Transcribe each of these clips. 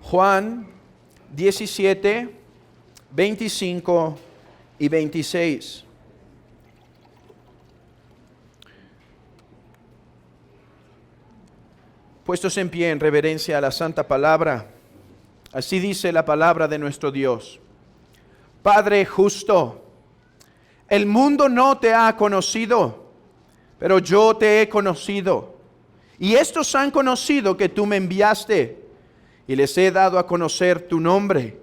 Juan 17, 25 y 26. Puestos en pie en reverencia a la santa palabra, así dice la palabra de nuestro Dios. Padre justo, el mundo no te ha conocido, pero yo te he conocido. Y estos han conocido que tú me enviaste, y les he dado a conocer tu nombre,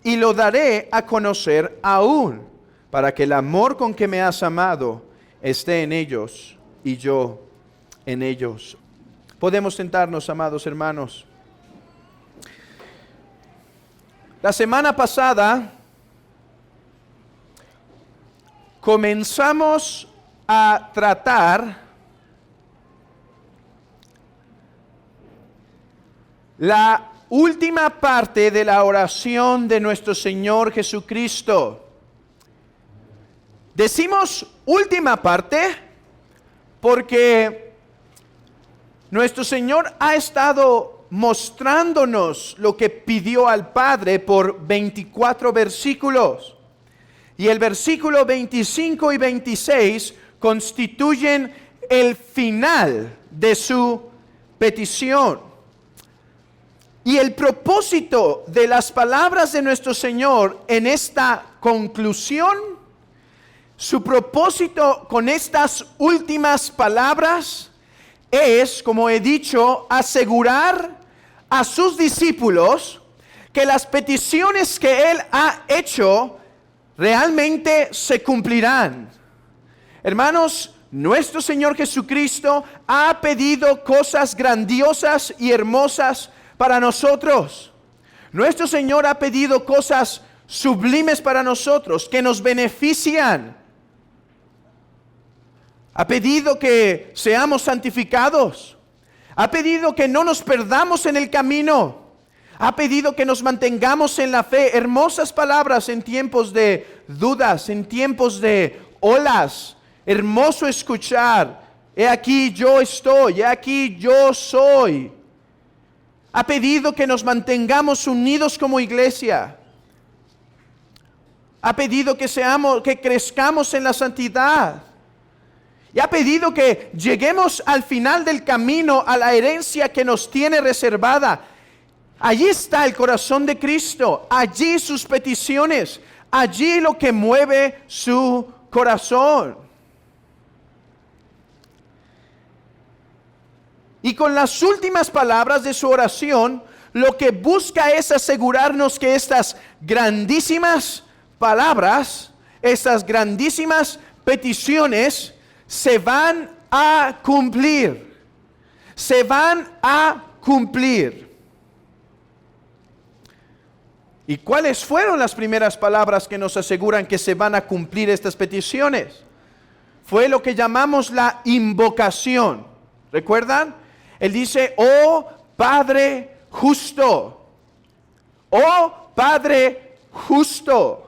y lo daré a conocer aún, para que el amor con que me has amado esté en ellos, y yo en ellos. Podemos sentarnos, amados hermanos. La semana pasada comenzamos a tratar la última parte de la oración de nuestro Señor Jesucristo. Decimos última parte porque nuestro Señor ha estado mostrándonos lo que pidió al Padre por 24 versículos. Y el versículo 25 y 26 constituyen el final de su petición. Y el propósito de las palabras de nuestro Señor en esta conclusión, su propósito con estas últimas palabras es, como he dicho, asegurar a sus discípulos que las peticiones que Él ha hecho realmente se cumplirán. Hermanos, nuestro Señor Jesucristo ha pedido cosas grandiosas y hermosas para nosotros. Nuestro Señor ha pedido cosas sublimes para nosotros, que nos benefician. Ha pedido que seamos santificados. Ha pedido que no nos perdamos en el camino. Ha pedido que nos mantengamos en la fe. Hermosas palabras en tiempos de dudas, en tiempos de olas. Hermoso escuchar. He aquí yo estoy, he aquí yo soy. Ha pedido que nos mantengamos unidos como iglesia. Ha pedido que crezcamos en la santidad. Y ha pedido que lleguemos al final del camino a la herencia que nos tiene reservada. Allí está el corazón de Cristo, allí sus peticiones, allí lo que mueve su corazón. Y con las últimas palabras de su oración, lo que busca es asegurarnos que estas grandísimas palabras, estas grandísimas peticiones, se van a cumplir. Se van a cumplir. ¿Y cuáles fueron las primeras palabras que nos aseguran que se van a cumplir estas peticiones? Fue lo que llamamos la invocación. ¿Recuerdan? Él dice, oh Padre justo. Oh Padre justo.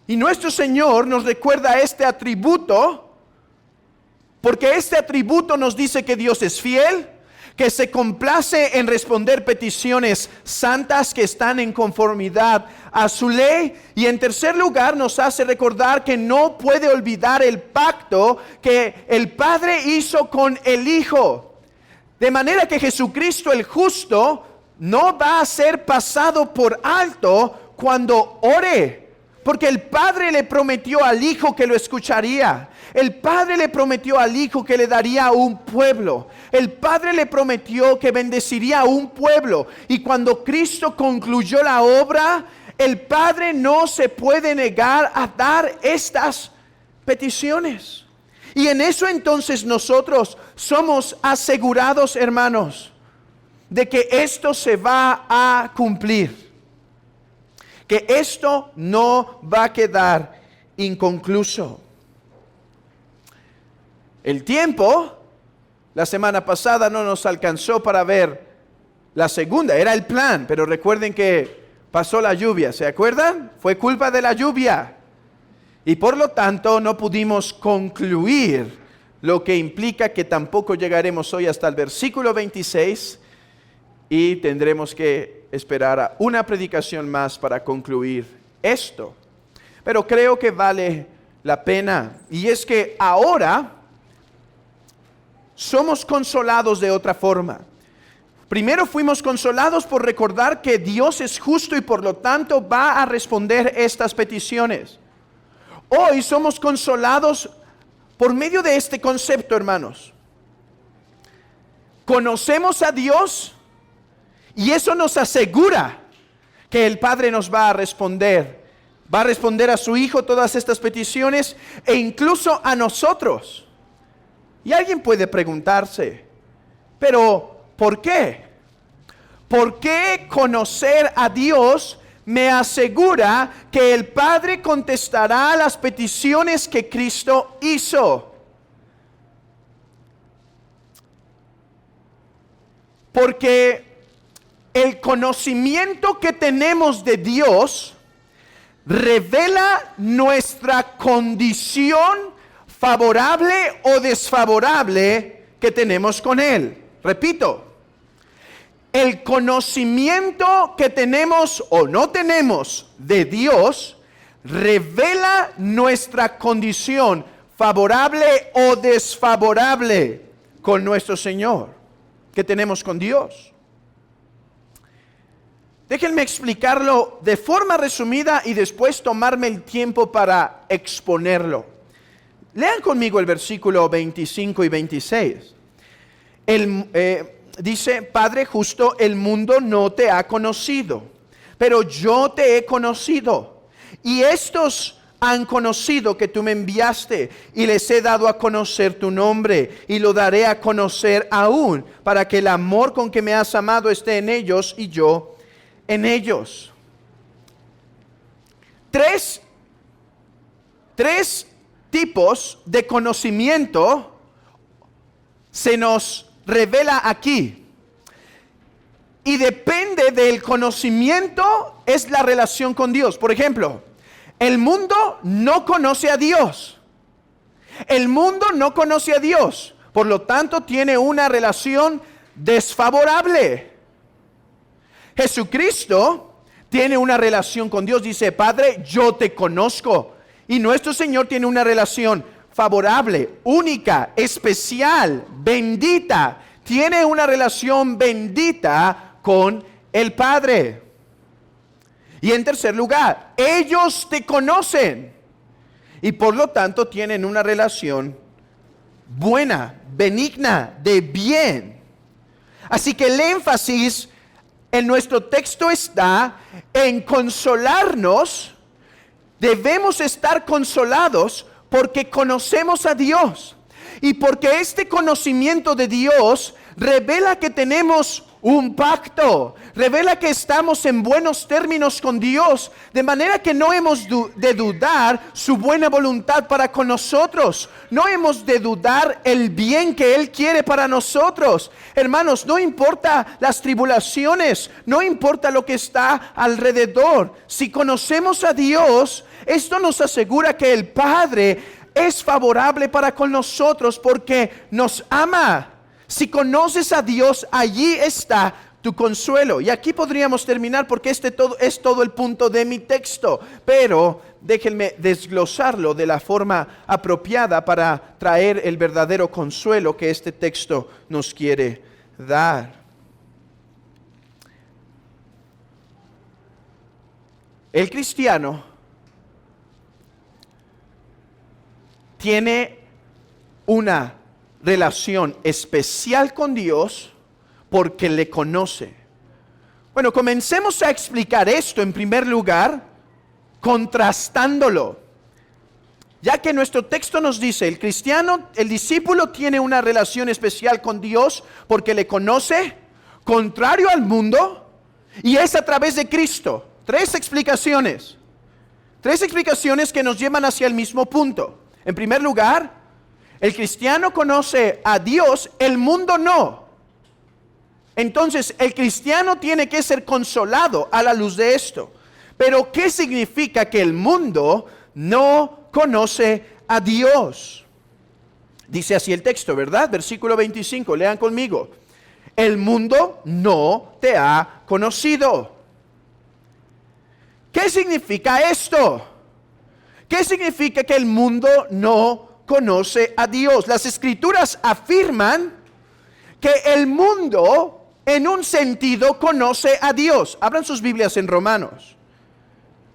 Y nuestro Señor nos recuerda este atributo, porque este atributo nos dice que Dios es fiel, que se complace en responder peticiones santas que están en conformidad a su ley. Y en tercer lugar nos hace recordar que no puede olvidar el pacto que el Padre hizo con el Hijo. De manera que Jesucristo el justo no va a ser pasado por alto cuando ore. Porque el Padre le prometió al Hijo que lo escucharía. El Padre le prometió al Hijo que le daría un pueblo. El Padre le prometió que bendeciría a un pueblo. Y cuando Cristo concluyó la obra, el Padre no se puede negar a dar estas peticiones. Y en eso entonces nosotros somos asegurados, hermanos, de que esto se va a cumplir. Que esto no va a quedar inconcluso. El tiempo, la semana pasada no nos alcanzó para ver la segunda, era el plan, pero recuerden que pasó la lluvia, ¿se acuerdan? Fue culpa de la lluvia. Y por lo tanto no pudimos concluir, lo que implica que tampoco llegaremos hoy hasta el versículo 26. y tendremos que esperar a una predicación más para concluir esto. Pero creo que vale la pena, y es que ahora somos consolados de otra forma. Primero fuimos consolados por recordar que Dios es justo y por lo tanto va a responder estas peticiones. Hoy somos consolados por medio de este concepto, hermanos. Conocemos a Dios y eso nos asegura que el Padre nos va a responder. Va a responder a su Hijo todas estas peticiones e incluso a nosotros. Y alguien puede preguntarse, pero ¿por qué? ¿Por qué conocer a Dios me asegura que el Padre contestará a las peticiones que Cristo hizo? Porque el conocimiento que tenemos de Dios revela nuestra condición favorable o desfavorable que tenemos con Él. Repito, el conocimiento que tenemos o no tenemos de Dios revela nuestra condición favorable o desfavorable con nuestro Señor, que tenemos con Dios. Déjenme explicarlo de forma resumida y después tomarme el tiempo para exponerlo. Lean conmigo el versículo 25 y 26. Dice, Padre justo, el mundo no te ha conocido, pero yo te he conocido. Y estos han conocido que tú me enviaste y les he dado a conocer tu nombre y lo daré a conocer aún, para que el amor con que me has amado esté en ellos y yo en ellos. Tres tipos de conocimiento se nos revela aquí. Y depende del conocimiento es la relación con Dios. Por ejemplo, el mundo no conoce a Dios. El mundo no conoce a Dios. Por lo tanto, tiene una relación desfavorable. Jesucristo tiene una relación con Dios. Dice, Padre, yo te conozco. Y nuestro Señor tiene una relación favorable, única, especial, bendita. Tiene una relación bendita con el Padre. Y en tercer lugar, ellos te conocen y por lo tanto tienen una relación buena, benigna, de bien. Así que el énfasis en nuestro texto está en consolarnos. Debemos estar consolados porque conocemos a Dios y porque este conocimiento de Dios revela que tenemos un pacto, revela que estamos en buenos términos con Dios, de manera que no hemos de dudar su buena voluntad para con nosotros, no hemos de dudar el bien que Él quiere para nosotros. Hermanos, no importa las tribulaciones, no importa lo que está alrededor, si conocemos a Dios, esto nos asegura que el Padre es favorable para con nosotros porque nos ama. Si conoces a Dios, allí está tu consuelo. Y aquí podríamos terminar porque es todo el punto de mi texto. Pero déjenme desglosarlo de la forma apropiada para traer el verdadero consuelo que este texto nos quiere dar. El cristiano tiene una relación especial con Dios porque le conoce. Bueno, comencemos a explicar esto en primer lugar, contrastándolo. Ya que nuestro texto nos dice, el cristiano, el discípulo tiene una relación especial con Dios porque le conoce, contrario al mundo, y es a través de Cristo. Tres explicaciones que nos llevan hacia el mismo punto. En primer lugar, el cristiano conoce a Dios, el mundo no. Entonces, el cristiano tiene que ser consolado a la luz de esto. Pero, ¿qué significa que el mundo no conoce a Dios? Dice así el texto, ¿verdad? Versículo 25, lean conmigo. el mundo no te ha conocido. ¿Qué significa esto? ¿Qué significa que el mundo no conoce a Dios? Las Escrituras afirman que el mundo, en un sentido, conoce a Dios. Abran sus Biblias en Romanos.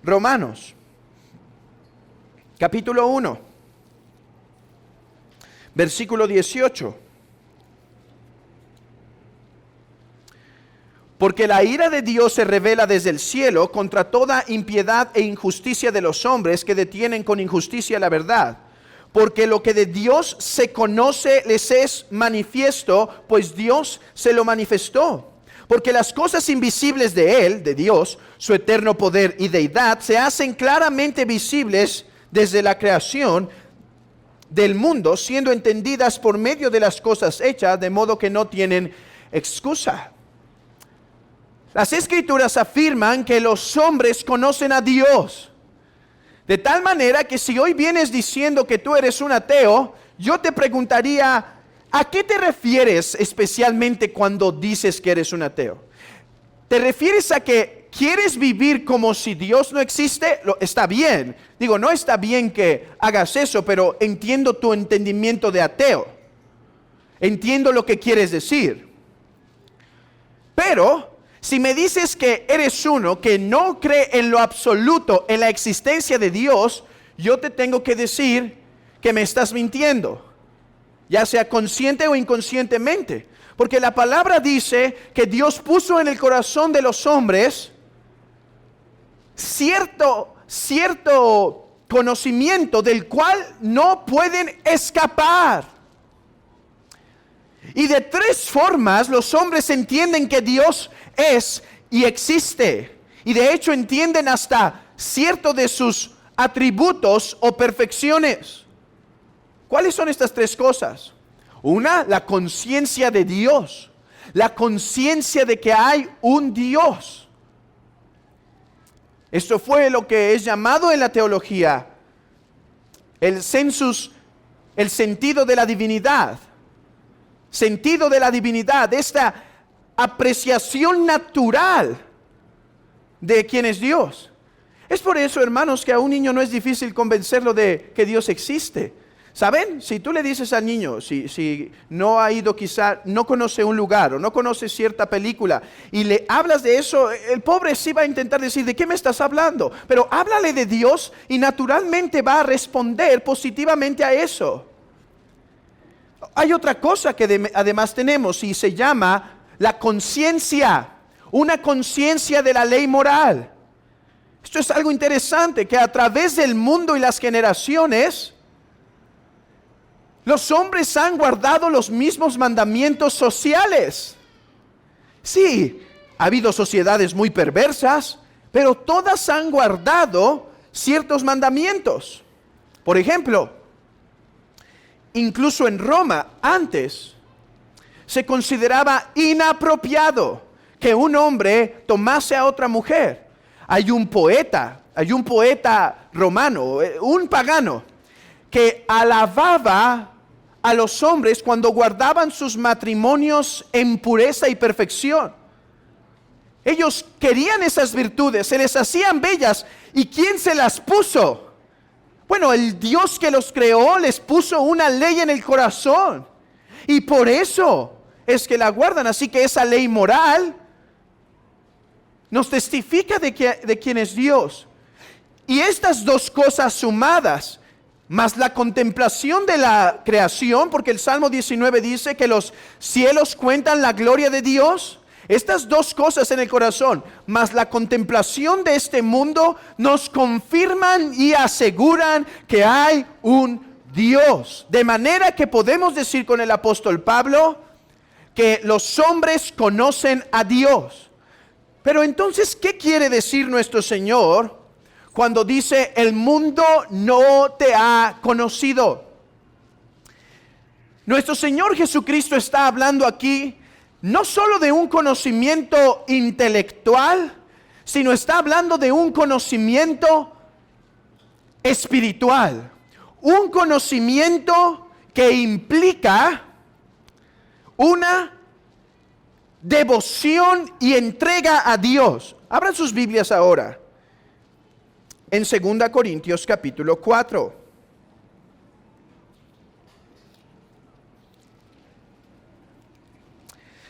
Romanos, capítulo 1, versículo 18. Porque la ira de Dios se revela desde el cielo contra toda impiedad e injusticia de los hombres que detienen con injusticia la verdad. Porque lo que de Dios se conoce les es manifiesto, pues Dios se lo manifestó. Porque las cosas invisibles de Él, de Dios, su eterno poder y deidad, se hacen claramente visibles desde la creación del mundo, siendo entendidas por medio de las cosas hechas, de modo que no tienen excusa. Las Escrituras afirman que los hombres conocen a Dios. De tal manera que si hoy vienes diciendo que tú eres un ateo, yo te preguntaría, ¿a qué te refieres especialmente cuando dices que eres un ateo? ¿Te refieres a que quieres vivir como si Dios no existe? Está bien. Digo, no está bien que hagas eso, pero entiendo tu entendimiento de ateo. Entiendo lo que quieres decir. Pero si me dices que eres uno que no cree en lo absoluto en la existencia de Dios, yo te tengo que decir que me estás mintiendo, ya sea consciente o inconscientemente. Porque la palabra dice que Dios puso en el corazón de los hombres cierto conocimiento del cual no pueden escapar. Y de tres formas los hombres entienden que Dios es y existe. Y de hecho entienden hasta cierto de sus atributos o perfecciones. ¿Cuáles son estas tres cosas? Una, la conciencia de Dios. La conciencia de que hay un Dios. Esto fue lo que es llamado en la teología el sensus, el sentido de la divinidad. Sentido de la divinidad, esta apreciación natural de quién es Dios. Es por eso, hermanos, que a un niño no es difícil convencerlo de que Dios existe. ¿Saben? Si tú le dices al niño, si no ha ido quizá, no conoce un lugar o no conoce cierta película y le hablas de eso, el pobre sí va a intentar decir, ¿de qué me estás hablando? Pero háblale de Dios y naturalmente va a responder positivamente a eso. Hay otra cosa que además tenemos y se llama la conciencia, una conciencia de la ley moral. Esto es algo interesante, que a través del mundo y las generaciones, los hombres han guardado los mismos mandamientos sociales. Sí, ha habido sociedades muy perversas, pero todas han guardado ciertos mandamientos. Por ejemplo, incluso en Roma, antes, se consideraba inapropiado que un hombre tomase a otra mujer. Hay un poeta romano, un pagano, que alababa a los hombres cuando guardaban sus matrimonios en pureza y perfección. Ellos querían esas virtudes, se les hacían bellas. ¿Y quién se las puso? Bueno, el Dios que los creó les puso una ley en el corazón. Y por eso es que la guardan. Así que esa ley moral nos testifica de quién es Dios. Y estas dos cosas sumadas, más la contemplación de la creación, porque el Salmo 19 dice que los cielos cuentan la gloria de Dios. Estas dos cosas en el corazón, más la contemplación de este mundo, nos confirman y aseguran que hay un Dios. De manera que podemos decir con el apóstol Pablo que los hombres conocen a Dios. Pero entonces, ¿qué quiere decir nuestro Señor cuando dice el mundo no te ha conocido? Nuestro Señor Jesucristo está hablando aquí no solo de un conocimiento intelectual, sino está hablando de un conocimiento espiritual. Un conocimiento que implica una devoción y entrega a Dios. Abran sus Biblias ahora. En 2 Corintios capítulo 4.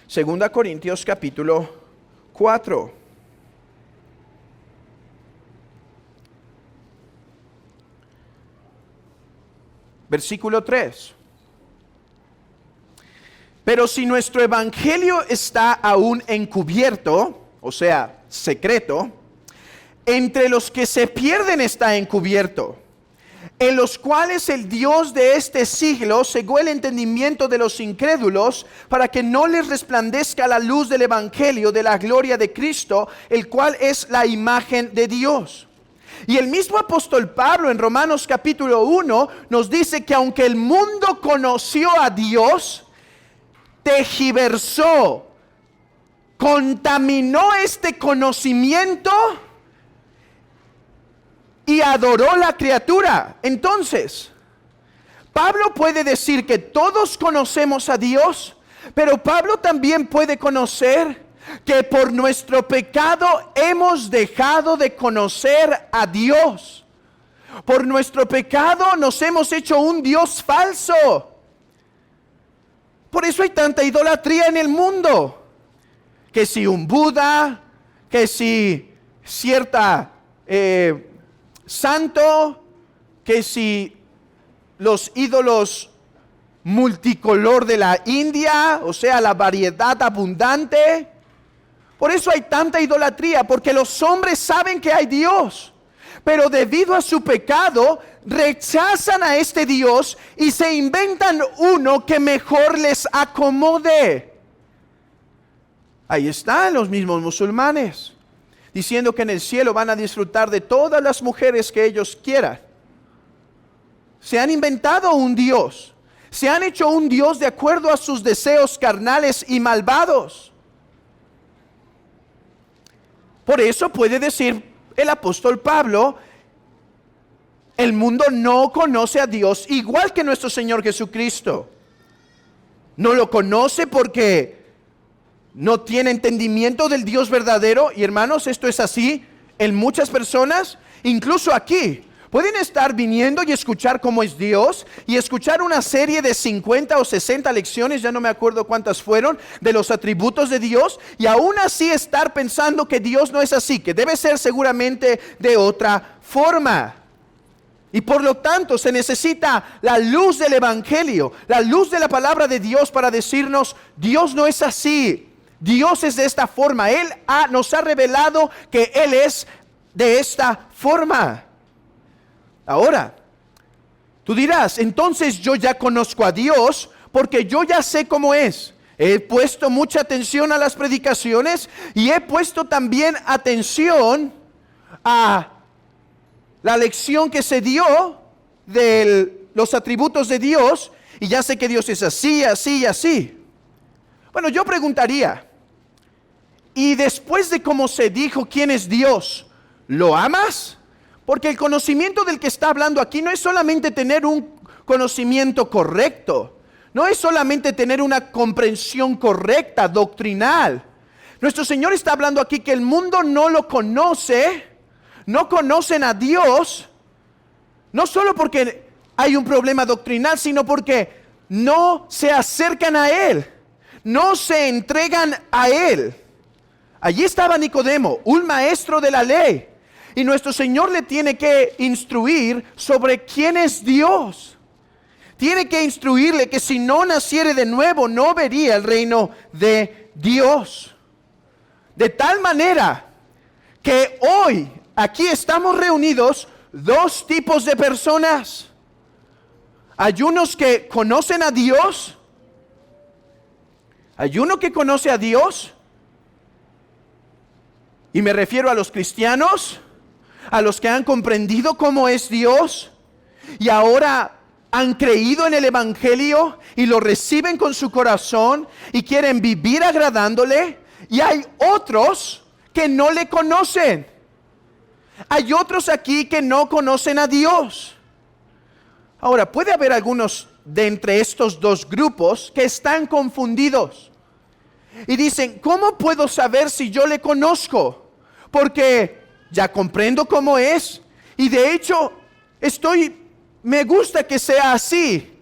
Segunda Corintios capítulo 4. Versículo 3. Pero si nuestro evangelio está aún encubierto, o sea, secreto, entre los que se pierden está encubierto, en los cuales el Dios de este siglo cegó el entendimiento de los incrédulos, para que no les resplandezca la luz del evangelio de la gloria de Cristo, el cual es la imagen de Dios. Y el mismo apóstol Pablo en Romanos capítulo 1 nos dice que aunque el mundo conoció a Dios, tergiversó, contaminó este conocimiento y adoró la criatura. Entonces, Pablo puede decir que todos conocemos a Dios, pero Pablo también puede conocer que por nuestro pecado hemos dejado de conocer a Dios. Por nuestro pecado nos hemos hecho un Dios falso. Por eso hay tanta idolatría en el mundo. Que si un Buda, que si cierta santo, que si los ídolos multicolor de la India, o sea, la variedad abundante. Por eso hay tanta idolatría, porque los hombres saben que hay Dios, pero debido a su pecado rechazan a este Dios y se inventan uno que mejor les acomode. Ahí están los mismos musulmanes, diciendo que en el cielo van a disfrutar de todas las mujeres que ellos quieran. Se han inventado un Dios, se han hecho un Dios de acuerdo a sus deseos carnales y malvados. Por eso puede decir el apóstol Pablo, el mundo no conoce a Dios igual que nuestro Señor Jesucristo. No lo conoce porque no tiene entendimiento del Dios verdadero. Y hermanos, esto es así en muchas personas, incluso aquí. Pueden estar viniendo y escuchar cómo es Dios y escuchar una serie de 50 o 60 lecciones, ya no me acuerdo cuántas fueron, de los atributos de Dios, y aún así estar pensando que Dios no es así, que debe ser seguramente de otra forma. Y por lo tanto se necesita la luz del evangelio, la luz de la palabra de Dios para decirnos, Dios no es así, Dios es de esta forma. Él nos ha revelado que Él es de esta forma. Ahora, tú dirás, entonces yo ya conozco a Dios porque yo ya sé cómo es. He puesto mucha atención a las predicaciones y he puesto también atención a la lección que se dio de los atributos de Dios y ya sé que Dios es así, así y así. Bueno, yo preguntaría, ¿y después de cómo se dijo quién es Dios, lo amas? Porque el conocimiento del que está hablando aquí no es solamente tener un conocimiento correcto, no es solamente tener una comprensión correcta, doctrinal. Nuestro Señor está hablando aquí que el mundo no lo conoce, no conocen a Dios, no solo porque hay un problema doctrinal, sino porque no se acercan a Él, no se entregan a Él. Allí estaba Nicodemo, un maestro de la ley. Y nuestro Señor le tiene que instruir sobre quién es Dios. Tiene que instruirle que si no naciere de nuevo, no vería el reino de Dios. De tal manera que hoy aquí estamos reunidos dos tipos de personas. Hay unos que conocen a Dios. Hay uno que conoce a Dios. Y me refiero a los cristianos, a los que han comprendido cómo es Dios y ahora han creído en el evangelio y lo reciben con su corazón y quieren vivir agradándole. Y hay otros que no le conocen. Hay otros aquí que no conocen a Dios. Ahora, puede haber algunos de entre estos dos grupos que están confundidos Y dicen, ¿cómo puedo saber si yo le conozco? Porque ya comprendo cómo es. Y de hecho, me gusta que sea así.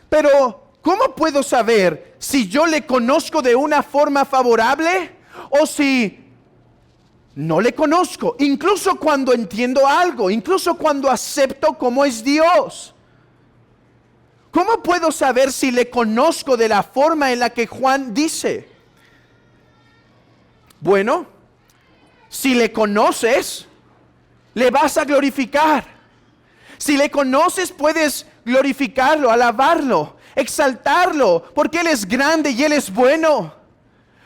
Pero, ¿cómo puedo saber si yo le conozco de una forma favorable o si no le conozco? Incluso cuando entiendo algo, incluso cuando acepto cómo es Dios. ¿Cómo puedo saber si le conozco de la forma en la que Juan dice? Bueno, si le conoces, le vas a glorificar. Si le conoces, puedes glorificarlo, alabarlo, exaltarlo, porque Él es grande y Él es bueno.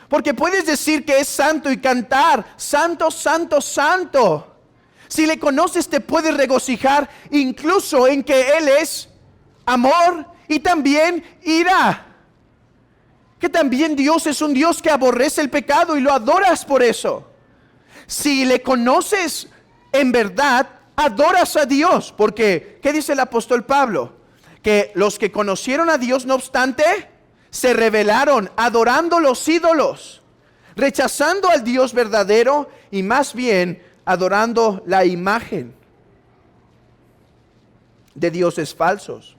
Porque puedes decir que es santo y cantar, santo, santo, santo. Si le conoces, te puedes regocijar incluso en que Él es amor y también ira. Que también Dios es un Dios que aborrece el pecado y lo adoras por eso. Si le conoces en verdad, adoras a Dios. Porque, ¿qué dice el apóstol Pablo? Que los que conocieron a Dios, no obstante, se rebelaron, adorando los ídolos, rechazando al Dios verdadero y más bien adorando la imagen de dioses falsos.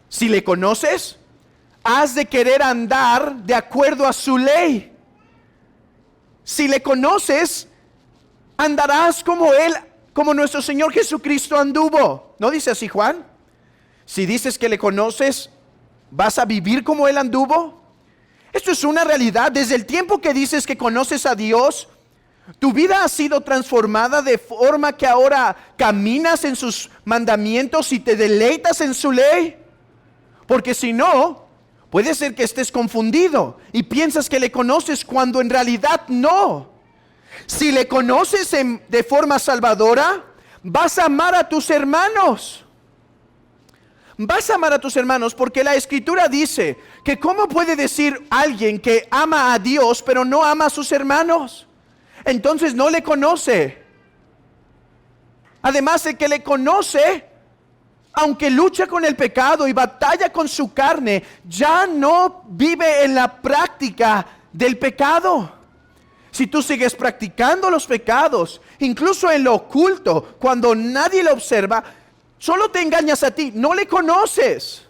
Si le conoces, has de querer andar de acuerdo a su ley. Si le conoces, andarás como Él, como nuestro Señor Jesucristo anduvo. ¿No dice así Juan? Si dices que le conoces, ¿vas a vivir como Él anduvo? Esto es una realidad. Desde el tiempo que dices que conoces a Dios, tu vida ha sido transformada de forma que ahora caminas en sus mandamientos y te deleitas en su ley. Porque si no, puede ser que estés confundido y piensas que le conoces cuando en realidad no. Si le conoces de forma salvadora, vas a amar a tus hermanos. Vas a amar a tus hermanos porque la Escritura dice que ¿cómo puede decir alguien que ama a Dios pero no ama a sus hermanos? Entonces no le conoce. Además, el que le conoce, aunque lucha con el pecado y batalla con su carne, ya no vive en la práctica del pecado. Si tú sigues practicando los pecados, incluso en lo oculto, cuando nadie lo observa, solo te engañas a ti, no le conoces.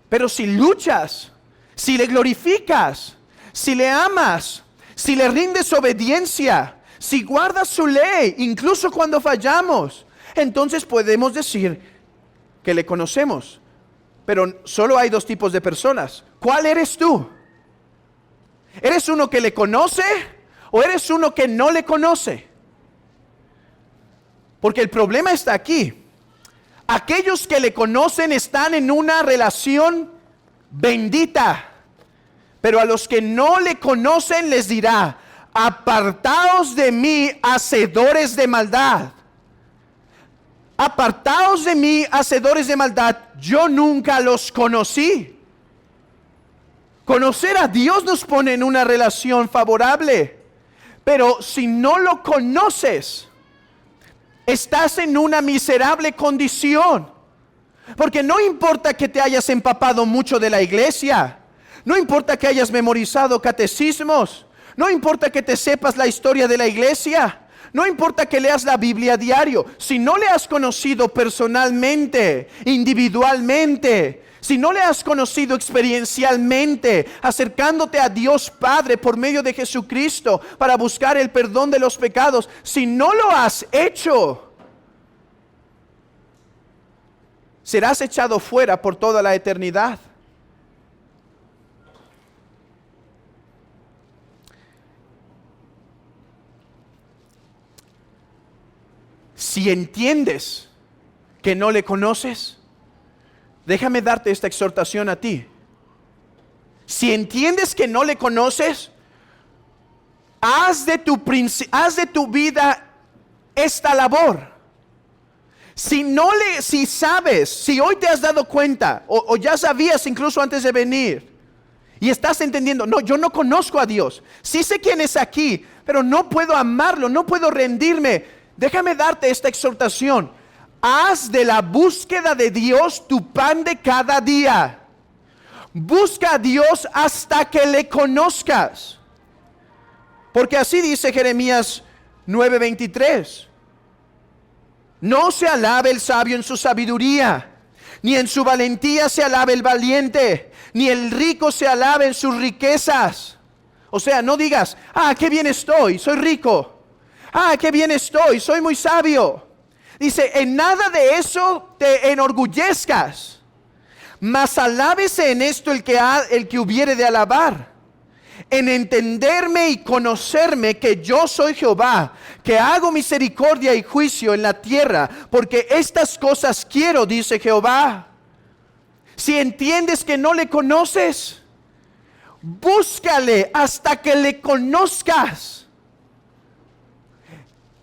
Pero si luchas, si le glorificas, si le amas, si le rindes obediencia, si guardas su ley, incluso cuando fallamos, entonces podemos decir que le conocemos. Pero solo hay dos tipos de personas. ¿Cuál eres tú? ¿Eres uno que le conoce o eres uno que no le conoce? Porque el problema está aquí. Aquellos que le conocen están en una relación bendita. Pero a los que no le conocen les dirá: apartaos de mí, hacedores de maldad. Apartaos de mí, hacedores de maldad, yo nunca los conocí. Conocer a Dios nos pone en una relación favorable. Pero si no lo conoces, estás en una miserable condición. Porque no importa que te hayas empapado mucho de la iglesia, no importa que hayas memorizado catecismos, no importa que te sepas la historia de la iglesia, no importa que leas la Biblia a diario, si no le has conocido personalmente, individualmente, si no le has conocido experiencialmente, acercándote a Dios Padre por medio de Jesucristo para buscar el perdón de los pecados, si no lo has hecho, serás echado fuera por toda la eternidad. Si entiendes que no le conoces, déjame darte esta exhortación a ti. Si entiendes que no le conoces, haz de tu vida esta labor. Si sabes, si hoy te has dado cuenta, o ya sabías incluso antes de venir, y estás entendiendo, no, yo no conozco a Dios. Sí sé quién es aquí, pero no puedo amarlo, no puedo rendirme. Déjame darte esta exhortación. haz de la búsqueda de Dios tu pan de cada día. Busca a Dios hasta que le conozcas. Porque así dice Jeremías 9:23. No se alabe el sabio en su sabiduría, ni en su valentía se alabe el valiente, ni el rico se alabe en sus riquezas. O sea, no digas, qué bien estoy, soy rico. Qué bien estoy, soy muy sabio. Dice, en nada de eso te enorgullezcas, mas alábese en esto el que hubiere de alabar, en entenderme y conocerme que yo soy Jehová, que hago misericordia y juicio en la tierra, porque estas cosas quiero, dice Jehová. Si entiendes que no le conoces, búscale hasta que le conozcas.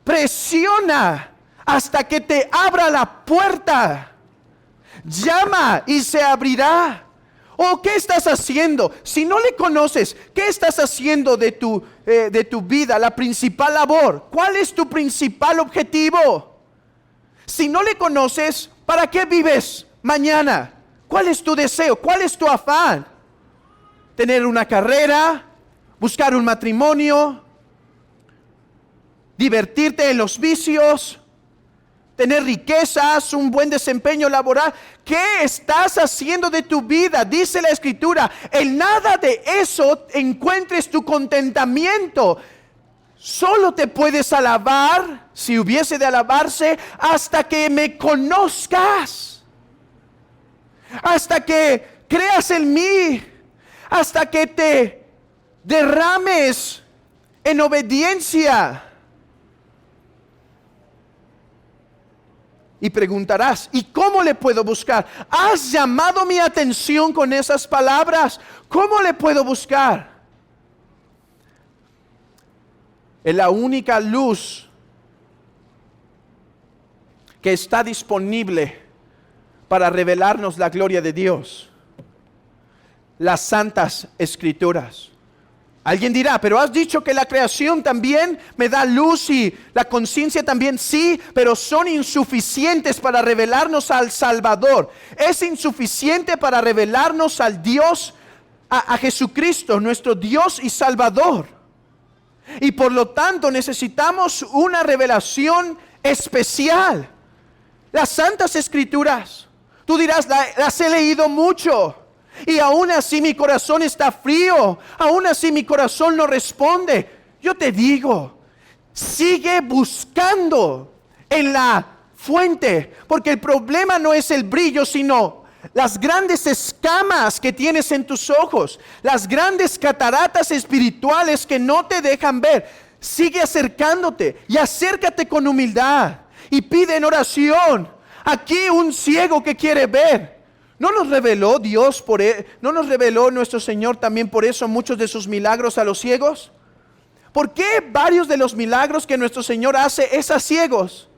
Presiona hasta que te abra la puerta. Llama y se abrirá. ¿Qué estás haciendo? Si no le conoces, ¿qué estás haciendo de tu vida? La principal labor. ¿Cuál es tu principal objetivo? Si no le conoces, ¿para qué vives mañana? ¿Cuál es tu deseo? ¿Cuál es tu afán? ¿Tener una carrera? ¿Buscar un matrimonio? ¿Divertirte en los vicios? ¿Tener riquezas? ¿Un buen desempeño laboral? ¿Qué estás haciendo de tu vida? Dice la Escritura, en nada de eso encuentres tu contentamiento. Solo te puedes alabar, si hubiese de alabarse, hasta que me conozcas. Hasta que creas en mí. Hasta que te derrames en obediencia. Y preguntarás, ¿y cómo le puedo buscar? Has llamado mi atención con esas palabras. ¿Cómo le puedo buscar? Es la única luz que está disponible para revelarnos la gloria de Dios. Las santas escrituras. Alguien dirá, pero has dicho que la creación también me da luz y la conciencia también. Sí, pero son insuficientes para revelarnos al Salvador. Es insuficiente para revelarnos al Dios, a Jesucristo, nuestro Dios y Salvador. Y por lo tanto necesitamos una revelación especial. Las santas escrituras, tú dirás, las he leído mucho. Y aún así mi corazón está frío. Aún así mi corazón no responde. Yo te digo, sigue buscando en la fuente. Porque el problema no es el brillo, sino las grandes escamas que tienes en tus ojos. Las grandes cataratas espirituales que no te dejan ver. Sigue acercándote y acércate con humildad. Y pide en oración. Aquí un ciego que quiere ver. ¿No nos reveló Dios no nos reveló nuestro Señor también por eso muchos de sus milagros a los ciegos? ¿Por qué varios de los milagros que nuestro Señor hace es a ciegos?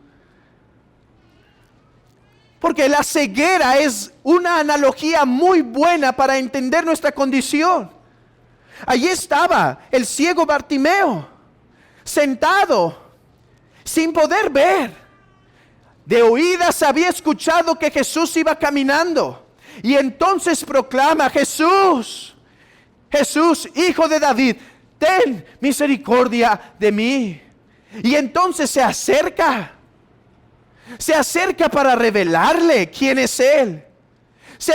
Porque la ceguera es una analogía muy buena para entender nuestra condición. Allí estaba el ciego Bartimeo, sentado, sin poder ver. De oídas había escuchado que Jesús iba caminando. Y entonces proclama, Jesús, Hijo de David, ten misericordia de mí. Y entonces se acerca para revelarle quién es Él. Se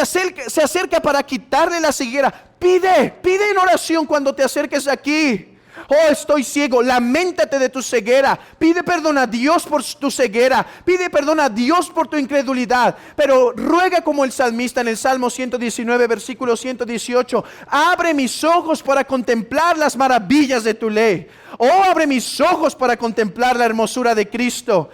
acerca para quitarle la ceguera. Pide en oración cuando te acerques aquí. Oh, estoy ciego, lamentate de tu ceguera. Pide perdón a Dios por tu ceguera. Pide perdón a Dios por tu incredulidad. Pero ruega como el salmista en el Salmo 119, versículo 118. Abre mis ojos para contemplar las maravillas de tu ley. Oh, abre mis ojos para contemplar la hermosura de Cristo.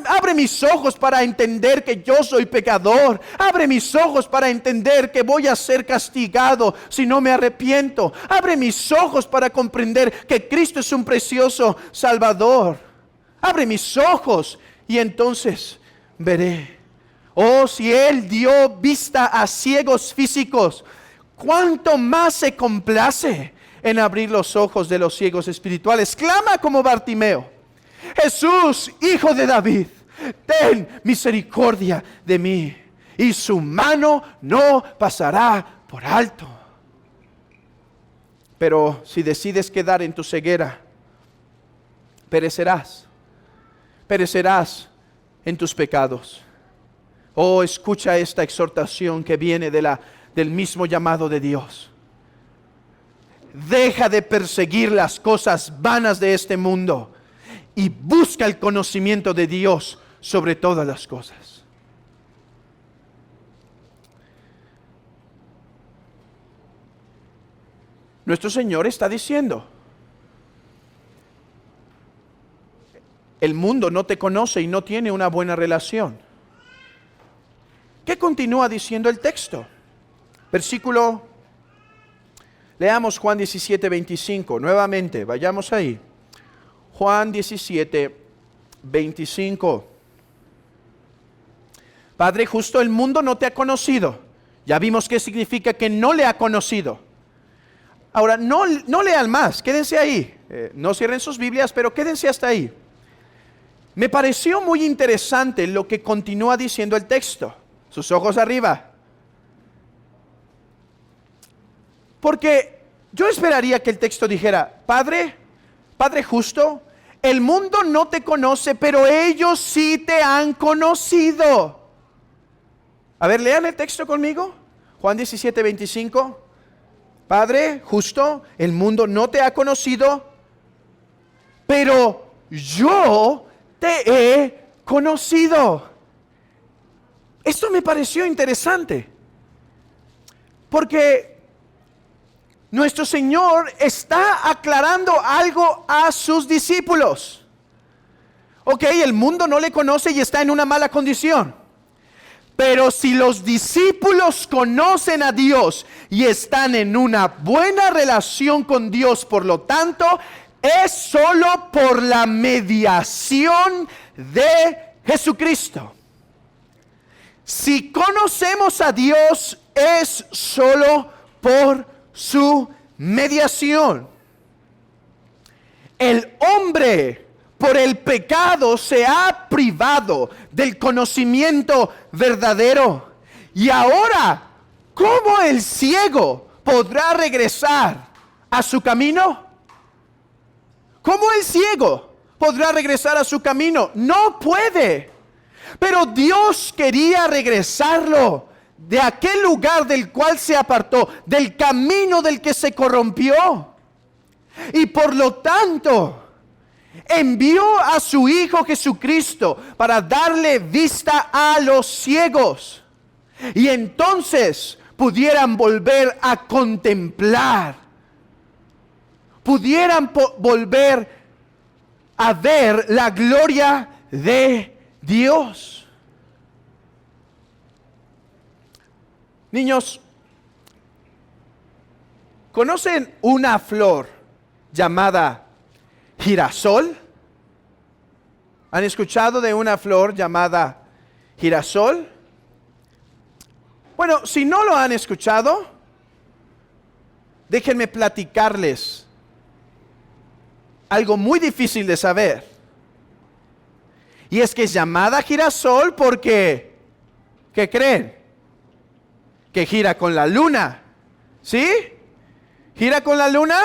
Abre mis ojos para entender que yo soy pecador. Abre mis ojos para entender que voy a ser castigado si no me arrepiento. Abre mis ojos para comprender que Cristo es un precioso Salvador. Abre mis ojos y entonces veré. Oh, si Él dio vista a ciegos físicos, ¿cuánto más se complace en abrir los ojos de los ciegos espirituales? Clama como Bartimeo: Jesús, Hijo de David, ten misericordia de mí, y su mano no pasará por alto. Pero si decides quedar en tu ceguera, perecerás en tus pecados. Oh, escucha esta exhortación que viene del mismo llamado de Dios. Deja de perseguir las cosas vanas de este mundo y busca el conocimiento de Dios sobre todas las cosas. Nuestro Señor está diciendo, el mundo no te conoce y no tiene una buena relación. ¿Qué continúa diciendo el texto? Leamos Juan 17, 25. Nuevamente, vayamos ahí. Juan 17, 25. Padre justo, el mundo no te ha conocido. Ya vimos qué significa que no le ha conocido. Ahora, no lean más, quédense ahí. No cierren sus Biblias, pero quédense hasta ahí. Me pareció muy interesante lo que continúa diciendo el texto. Sus ojos arriba. Porque yo esperaría que el texto dijera, Padre justo, el mundo no te conoce, pero ellos sí te han conocido. A ver, lean el texto conmigo. Juan 17, 25. Padre justo, el mundo no te ha conocido, pero yo te he conocido. Esto me pareció interesante, porque nuestro Señor está aclarando algo a sus discípulos. Ok, el mundo no le conoce y está en una mala condición. Pero si los discípulos conocen a Dios y están en una buena relación con Dios, por lo tanto, es solo por la mediación de Jesucristo. Si conocemos a Dios, es solo por su mediación. El hombre, por el pecado, se ha privado del conocimiento verdadero. Y ahora, ¿cómo el ciego podrá regresar a su camino? ¿Cómo el ciego podrá regresar a su camino? No puede. Pero Dios quería regresarlo de aquel lugar del cual se apartó, del camino del que se corrompió. Y por lo tanto, envió a su Hijo Jesucristo para darle vista a los ciegos. Y entonces pudieran volver a contemplar, pudieran volver a ver la gloria de Dios. Niños, ¿conocen una flor llamada girasol? ¿Han escuchado de una flor llamada girasol? Bueno, si no lo han escuchado, déjenme platicarles algo muy difícil de saber. Y es que es llamada girasol porque, ¿qué creen? Que gira con la luna. ¿Sí? ¿Gira con la luna?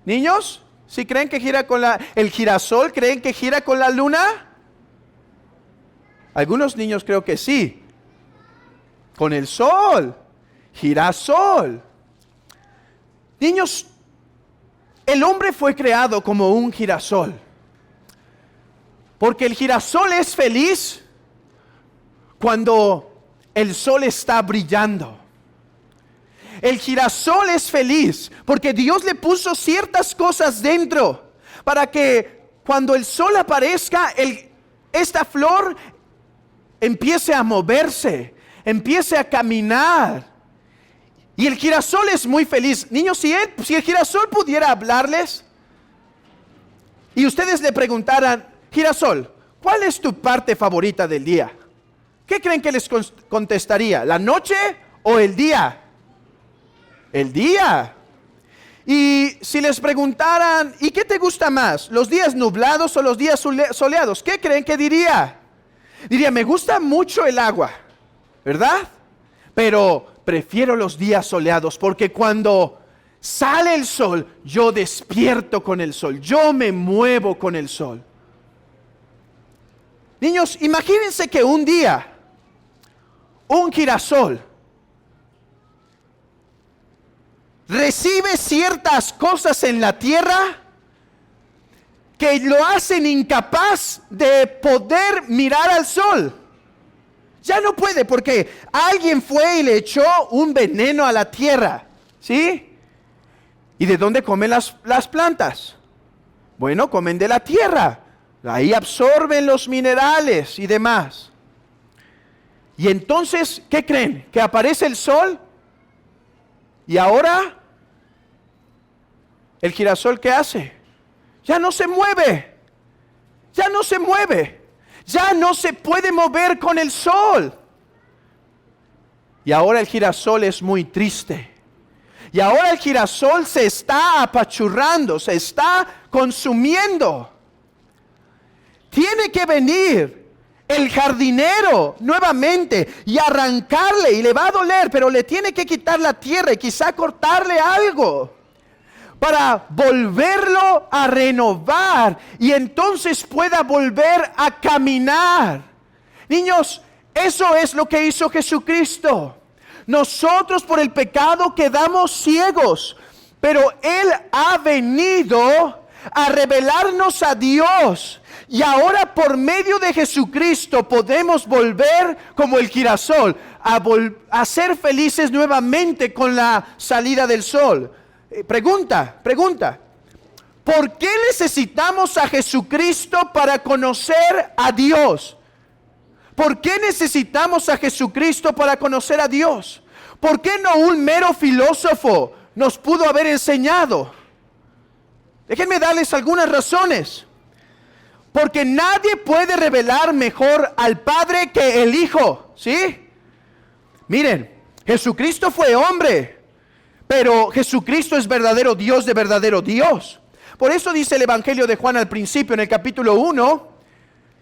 ¿Niños? ¿Sí creen que gira con el girasol? ¿Creen que gira con la luna? Algunos niños creo que sí. Con el sol. Girasol. Niños, el hombre fue creado como un girasol. Porque el girasol es feliz cuando el sol está brillando. El girasol es feliz porque Dios le puso ciertas cosas dentro para que cuando el sol aparezca, esta flor empiece a moverse, empiece a caminar. Y el girasol es muy feliz. Niños, si el girasol pudiera hablarles y ustedes le preguntaran, girasol, ¿cuál es tu parte favorita del día? ¿Qué creen que les contestaría? ¿La noche o el día? El día. Y si les preguntaran, ¿y qué te gusta más? ¿Los días nublados o los días soleados? ¿Qué creen que diría? Diría, me gusta mucho el agua, ¿verdad? Pero prefiero los días soleados porque cuando sale el sol, yo despierto con el sol, yo me muevo con el sol. Niños, imagínense que un día, un girasol recibe ciertas cosas en la tierra que lo hacen incapaz de poder mirar al sol. Ya no puede porque alguien fue y le echó un veneno a la tierra, ¿sí? ¿Y de dónde comen las plantas? Bueno, comen de la tierra. Ahí absorben los minerales y demás. Y entonces, ¿qué creen? ¿Que aparece el sol? Y ahora, ¿el girasol qué hace? Ya no se mueve. Ya no se mueve. Ya no se puede mover con el sol. Y ahora el girasol es muy triste. Y ahora el girasol se está apachurrando, se está consumiendo. Tiene que venir el jardinero nuevamente y arrancarle, y le va a doler, pero le tiene que quitar la tierra y quizá cortarle algo para volverlo a renovar y entonces pueda volver a caminar. Niños, eso es lo que hizo Jesucristo. Nosotros por el pecado quedamos ciegos, pero Él ha venido a revelarnos a Dios. Y ahora por medio de Jesucristo podemos volver como el girasol a ser felices nuevamente con la salida del sol. Pregunta, ¿por qué necesitamos a Jesucristo para conocer a Dios? ¿Por qué necesitamos a Jesucristo para conocer a Dios? ¿Por qué no un mero filósofo nos pudo haber enseñado? Déjenme darles algunas razones. Porque nadie puede revelar mejor al Padre que el Hijo, ¿sí? Miren, Jesucristo fue hombre, pero Jesucristo es verdadero Dios de verdadero Dios. Por eso dice el Evangelio de Juan al principio, en el capítulo 1,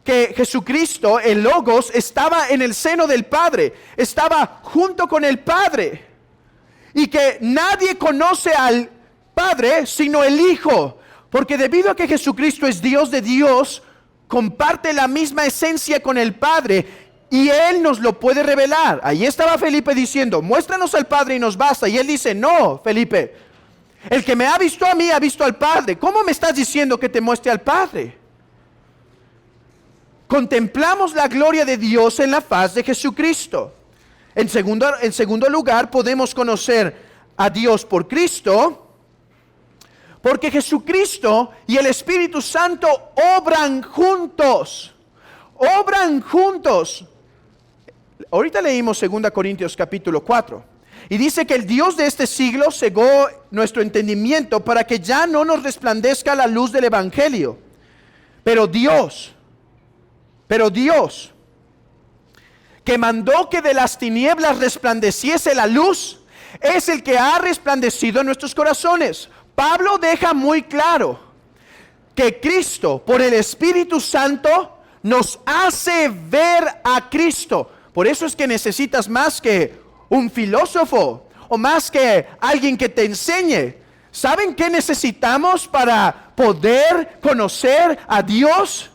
que Jesucristo, el Logos, estaba en el seno del Padre, estaba junto con el Padre, y que nadie conoce al Padre sino el Hijo. Porque debido a que Jesucristo es Dios de Dios, comparte la misma esencia con el Padre y Él nos lo puede revelar. Ahí estaba Felipe diciendo, muéstranos al Padre y nos basta. Y Él dice, no, Felipe, el que me ha visto a mí ha visto al Padre. ¿Cómo me estás diciendo que te muestre al Padre? Contemplamos la gloria de Dios en la faz de Jesucristo. En segundo lugar, podemos conocer a Dios por Cristo, porque Jesucristo y el Espíritu Santo obran juntos. Obran juntos. Ahorita leímos 2 Corintios capítulo 4. Y dice que el Dios de este siglo cegó nuestro entendimiento para que ya no nos resplandezca la luz del Evangelio. Pero Dios, que mandó que de las tinieblas resplandeciese la luz, es el que ha resplandecido en nuestros corazones. Pablo deja muy claro que Cristo, por el Espíritu Santo, nos hace ver a Cristo. Por eso es que necesitas más que un filósofo o más que alguien que te enseñe. ¿Saben qué necesitamos para poder conocer a Dios?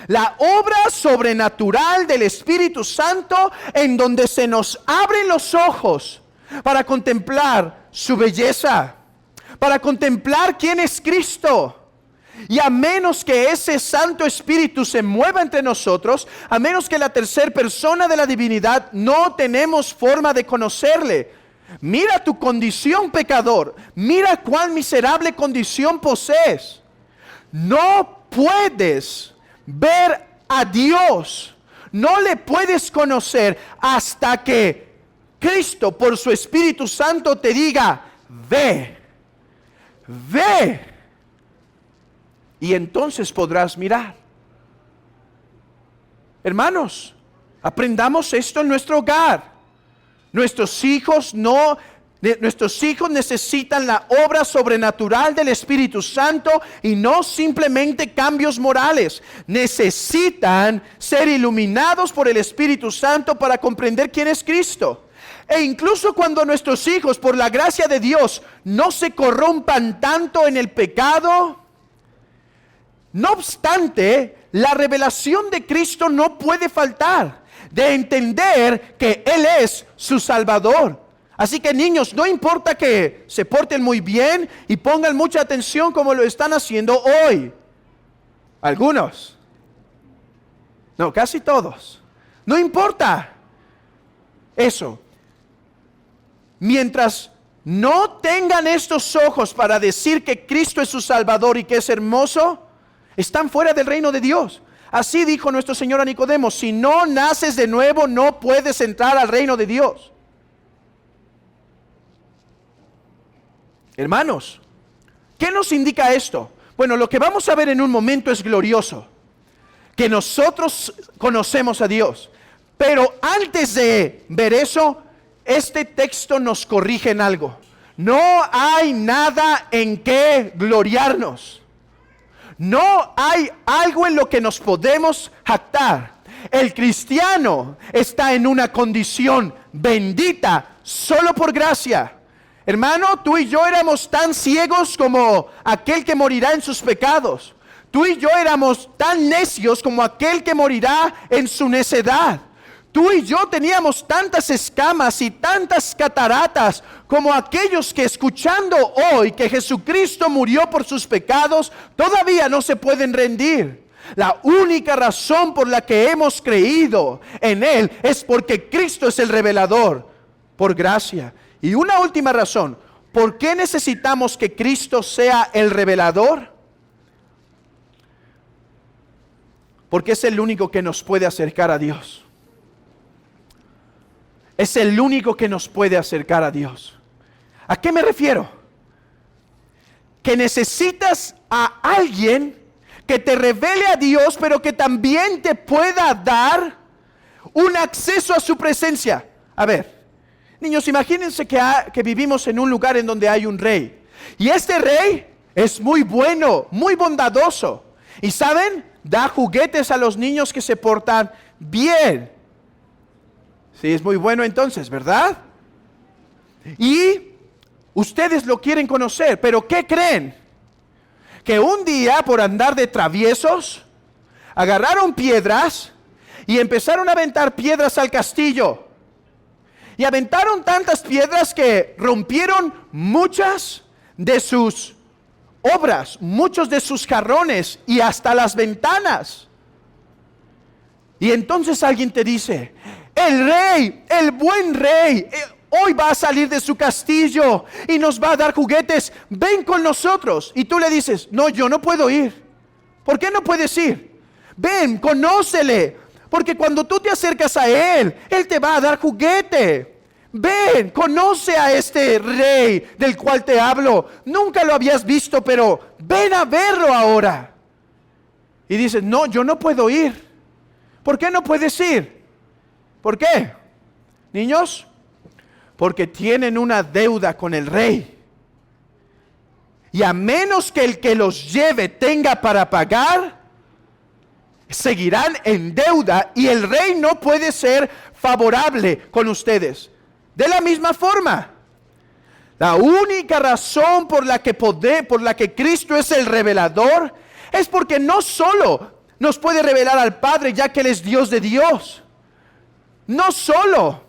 La obra sobrenatural del Espíritu Santo, en donde se nos abren los ojos para contemplar su belleza, para contemplar quién es Cristo. Y a menos que ese Santo Espíritu se mueva entre nosotros, a menos que la tercera persona de la divinidad, no tenemos forma de conocerle. Mira tu condición, pecador. Mira cuán miserable condición posees. No puedes ver a Dios. No le puedes conocer hasta que Cristo, por su Espíritu Santo, te diga, ve. Ve. Y entonces podrás mirar. Hermanos, aprendamos esto en nuestro hogar. Nuestros hijos no Nuestros hijos necesitan la obra sobrenatural del Espíritu Santo y no simplemente cambios morales. Necesitan ser iluminados por el Espíritu Santo para comprender quién es Cristo. E incluso cuando nuestros hijos, por la gracia de Dios, no se corrompan tanto en el pecado, no obstante, la revelación de Cristo no puede faltar, de entender que Él es su Salvador. Así que niños, no importa que se porten muy bien y pongan mucha atención como lo están haciendo hoy. Algunos. No, casi todos. No importa eso. Mientras no tengan estos ojos para decir que Cristo es su Salvador y que es hermoso, están fuera del reino de Dios. Así dijo nuestro Señor a Nicodemo: si no naces de nuevo, no puedes entrar al reino de Dios. Hermanos, ¿qué nos indica esto? Bueno, lo que vamos a ver en un momento es glorioso, que nosotros conocemos a Dios. Pero antes de ver eso, este texto nos corrige en algo. No hay nada en que gloriarnos. No hay algo en lo que nos podemos jactar. El cristiano está en una condición bendita solo por gracia. Hermano, tú y yo éramos tan ciegos como aquel que morirá en sus pecados. Tú y yo éramos tan necios como aquel que morirá en su necedad. Tú y yo teníamos tantas escamas y tantas cataratas como aquellos que, escuchando hoy que Jesucristo murió por sus pecados, todavía no se pueden rendir. La única razón por la que hemos creído en Él es porque Cristo es el revelador, por gracia. Y una última razón, ¿por qué necesitamos que Cristo sea el revelador? Porque es el único que nos puede acercar a Dios. Es el único que nos puede acercar a Dios. ¿A qué me refiero? Que necesitas a alguien que te revele a Dios, pero que también te pueda dar un acceso a su presencia. A ver, niños, imagínense que vivimos en un lugar en donde hay un rey. Y este rey es muy bueno, muy bondadoso. Y ¿saben? Da juguetes a los niños que se portan bien. Sí, es muy bueno entonces, ¿verdad? Y ustedes lo quieren conocer, pero ¿qué creen? Que un día, por andar de traviesos, agarraron piedras y empezaron a aventar piedras al castillo. Y aventaron tantas piedras que rompieron muchas de sus obras, muchos de sus jarrones y hasta las ventanas. Y entonces alguien te dice: el rey, el buen rey, hoy va a salir de su castillo y nos va a dar juguetes, ven con nosotros. Y tú le dices: no, yo no puedo ir. ¿Por qué no puedes ir? Ven, conócele, porque cuando tú te acercas a él, él te va a dar juguete. Ven, conoce a este rey del cual te hablo. Nunca lo habías visto, pero ven a verlo ahora. Y dices: no, yo no puedo ir. ¿Por qué no puedes ir? ¿Por qué? Niños, porque tienen una deuda con el rey. Y a menos que el que los lleve tenga para pagar, seguirán en deuda y el rey no puede ser favorable con ustedes. De la misma forma, la única razón por la que Cristo es el revelador es porque no solo nos puede revelar al Padre, ya que Él es Dios de Dios. No solo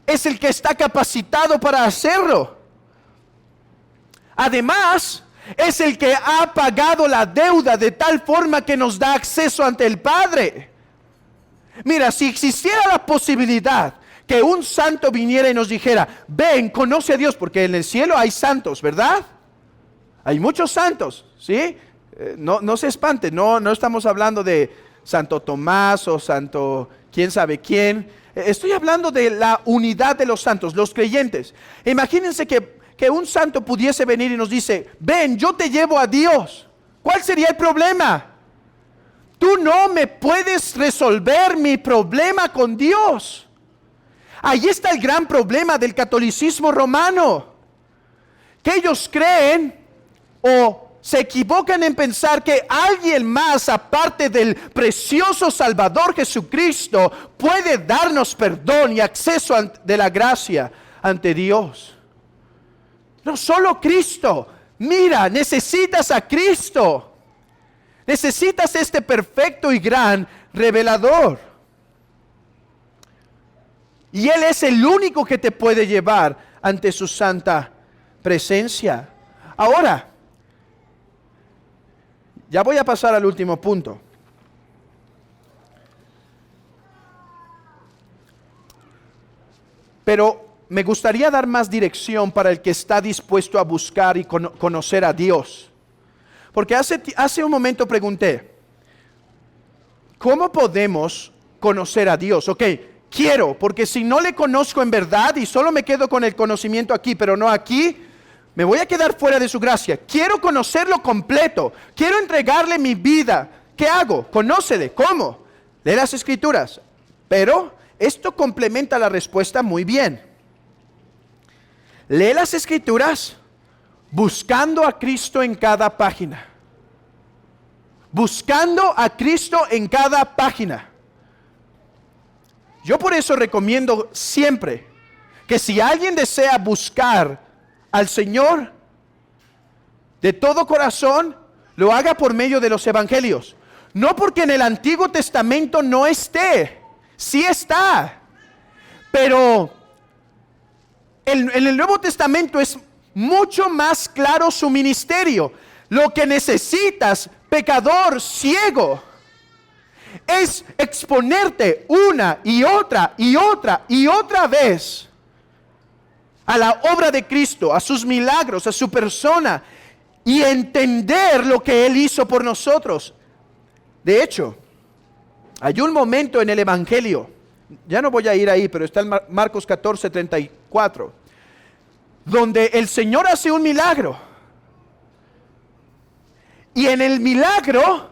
es el que está capacitado para hacerlo. Además, es el que ha pagado la deuda de tal forma que nos da acceso ante el Padre. Mira, si existiera la posibilidad que un santo viniera y nos dijera: ven, conoce a Dios, porque en el cielo hay santos, ¿verdad? Hay muchos santos, ¿sí? No se espanten, no estamos hablando de Santo Tomás o Santo quién sabe quién. Estoy hablando de la unidad de los santos, los creyentes. Imagínense que un santo pudiese venir y nos dice: ven, yo te llevo a Dios. ¿Cuál sería el problema? Tú no me puedes resolver mi problema con Dios. Ahí está el gran problema del catolicismo romano, que ellos creen o se equivocan en pensar que alguien más aparte del precioso Salvador Jesucristo puede darnos perdón y acceso de la gracia ante Dios. No, solo Cristo. Mira, necesitas a Cristo. Necesitas este perfecto y gran revelador. Y Él es el único que te puede llevar ante su santa presencia. Ahora, ya voy a pasar al último punto. Pero me gustaría dar más dirección para el que está dispuesto a buscar y conocer a Dios. Porque hace un momento pregunté, ¿cómo podemos conocer a Dios? Ok, quiero, porque si no le conozco en verdad y solo me quedo con el conocimiento aquí, pero no aquí, me voy a quedar fuera de su gracia. Quiero conocerlo completo. Quiero entregarle mi vida. ¿Qué hago? Conócele. ¿Cómo? Lee las Escrituras. Pero esto complementa la respuesta muy bien. Lee las Escrituras buscando a Cristo en cada página. Buscando a Cristo en cada página. Yo por eso recomiendo siempre que si alguien desea buscar al Señor de todo corazón, lo haga por medio de los evangelios. No porque en el Antiguo Testamento no esté, sí está, pero en el Nuevo Testamento es mucho más claro su ministerio. Lo que necesitas, pecador ciego, es exponerte una y otra y otra y otra vez a la obra de Cristo, a sus milagros, a su persona, y entender lo que Él hizo por nosotros. De hecho, hay un momento en el Evangelio, ya no voy a ir ahí, pero está en Marcos 14:34, donde el Señor hace un milagro. Y en el milagro,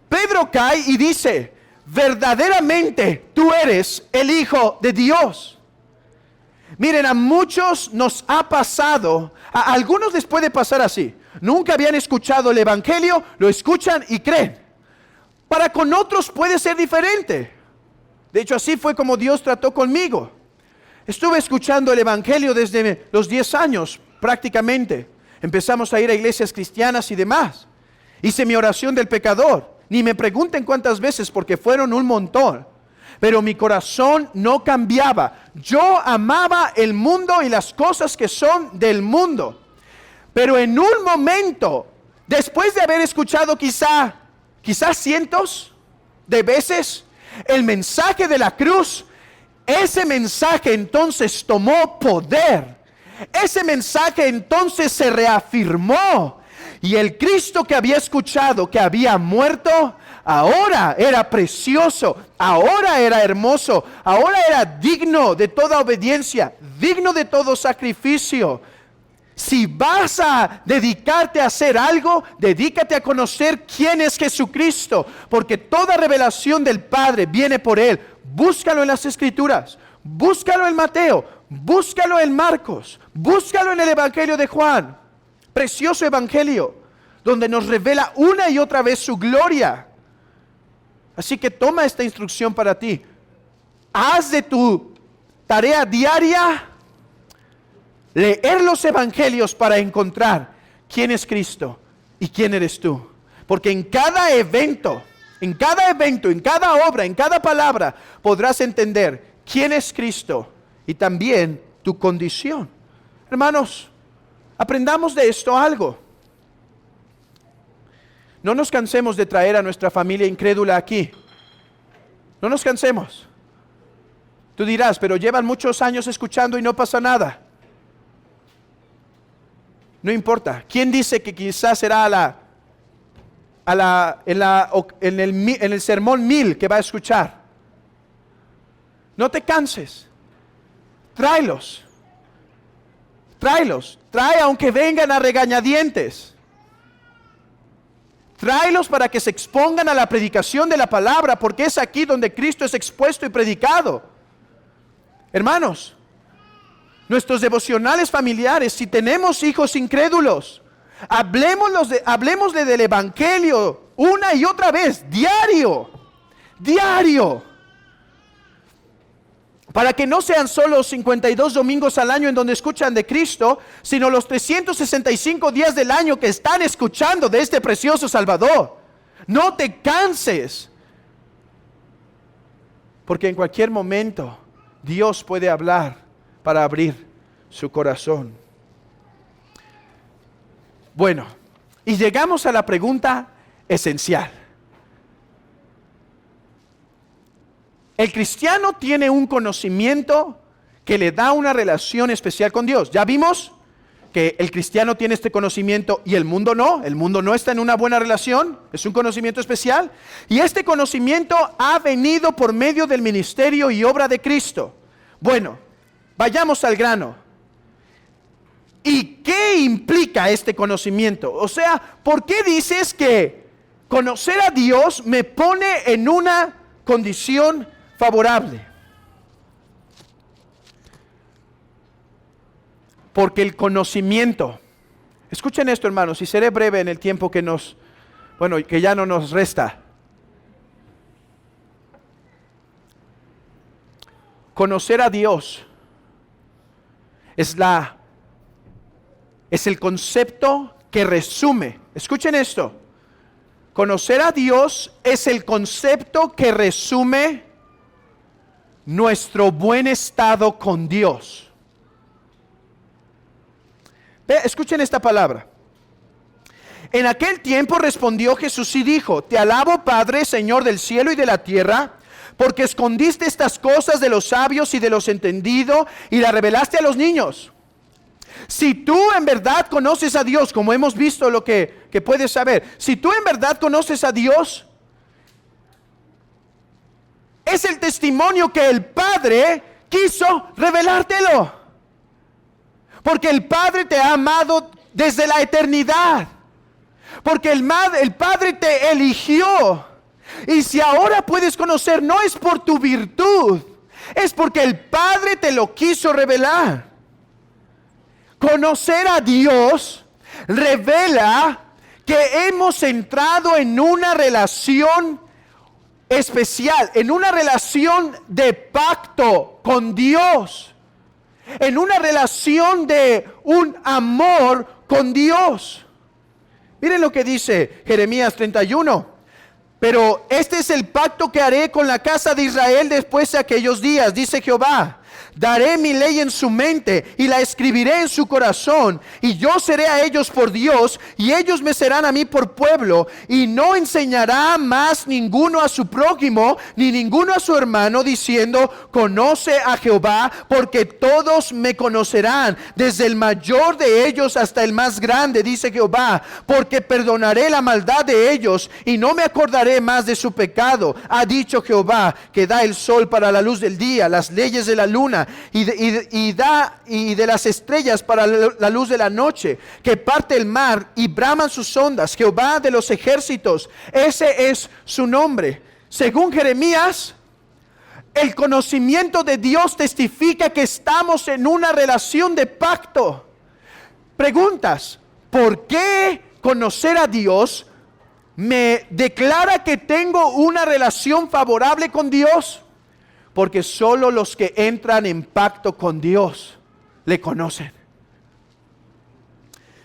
Pedro cae y dice, verdaderamente tú eres el Hijo de Dios. Miren, a muchos nos ha pasado, a algunos les puede pasar así. Nunca habían escuchado el Evangelio, lo escuchan y creen. Para con otros puede ser diferente. De hecho, así fue como Dios trató conmigo. Estuve escuchando el Evangelio desde los 10 años prácticamente. Empezamos a ir a iglesias cristianas y demás. Hice mi oración del pecador. Ni me pregunten cuántas veces porque fueron un montón. Pero mi corazón no cambiaba. Yo amaba el mundo y las cosas que son del mundo. Pero en un momento, después de haber escuchado quizás cientos de veces el mensaje de la cruz, ese mensaje entonces tomó poder. Ese mensaje entonces se reafirmó. Y el Cristo que había escuchado que había muerto, ahora era precioso, ahora era hermoso, ahora era digno de toda obediencia, digno de todo sacrificio. Si vas a dedicarte a hacer algo, dedícate a conocer quién es Jesucristo, porque toda revelación del Padre viene por Él. Búscalo en las Escrituras, búscalo en Mateo, búscalo en Marcos, búscalo en el Evangelio de Juan. Precioso Evangelio, donde nos revela una y otra vez su gloria. Así que toma esta instrucción para ti. Haz de tu tarea diaria leer los evangelios para encontrar quién es Cristo y quién eres tú. Porque en cada evento, en cada obra, en cada palabra, podrás entender quién es Cristo y también tu condición. Hermanos, aprendamos de esto algo. No nos cansemos de traer a nuestra familia incrédula aquí. No nos cansemos. Tú dirás, pero llevan muchos años escuchando y no pasa nada. No importa. ¿Quién dice que quizás será en el sermón 1000 que va a escuchar? No te canses. Tráelos. Trae aunque vengan a regañadientes. Tráelos para que se expongan a la predicación de la palabra, porque es aquí donde Cristo es expuesto y predicado. Hermanos, nuestros devocionales familiares, si tenemos hijos incrédulos, hablemosle del Evangelio una y otra vez, diario, para que no sean solo 52 domingos al año en donde escuchan de Cristo, sino los 365 días del año que están escuchando de este precioso Salvador. No te canses, porque en cualquier momento Dios puede hablar para abrir su corazón. Bueno, y llegamos a la pregunta esencial. El cristiano tiene un conocimiento que le da una relación especial con Dios. Ya vimos que el cristiano tiene este conocimiento y el mundo no. El mundo no está en una buena relación. Es un conocimiento especial. Y este conocimiento ha venido por medio del ministerio y obra de Cristo. Bueno, vayamos al grano. ¿Y qué implica este conocimiento? O sea, ¿por qué dices que conocer a Dios me pone en una condición favorable? Porque el conocimiento, escuchen esto, hermanos, y seré breve en el tiempo que ya no nos resta. Conocer a Dios es el concepto que resume. Escuchen esto. Conocer a Dios es el concepto que resume nuestro buen estado con Dios. Escuchen esta palabra. En aquel tiempo respondió Jesús y dijo: Te alabo, Padre, Señor del cielo y de la tierra, porque escondiste estas cosas de los sabios y de los entendidos y las revelaste a los niños. Si tú en verdad conoces a Dios, como hemos visto lo que puedes saber, si tú en verdad conoces a Dios, es el testimonio que el Padre quiso revelártelo. Porque el Padre te ha amado desde la eternidad. Porque el Padre te eligió. Y si ahora puedes conocer, no es por tu virtud, es porque el Padre te lo quiso revelar. Conocer a Dios revela que hemos entrado en una relación especial, en una relación de pacto con Dios, en una relación de un amor con Dios. Miren lo que dice Jeremías 31. Pero este es el pacto que haré con la casa de Israel después de aquellos días, dice Jehová. Daré mi ley en su mente y la escribiré en su corazón, y yo seré a ellos por Dios y ellos me serán a mí por pueblo. Y no enseñará más ninguno a su prójimo ni ninguno a su hermano diciendo: conoce a Jehová, porque todos me conocerán, desde el mayor de ellos hasta el más grande, dice Jehová. Porque perdonaré la maldad de ellos y no me acordaré más de su pecado, ha dicho Jehová, que da el sol para la luz del día, las leyes de la luna y de las estrellas para la luz de la noche, que parte el mar y braman sus ondas. Jehová de los ejércitos, ese es su nombre. Según Jeremías, el conocimiento de Dios testifica que estamos en una relación de pacto. Preguntas: ¿por qué conocer a Dios me declara que tengo una relación favorable con Dios? Porque solo los que entran en pacto con Dios le conocen.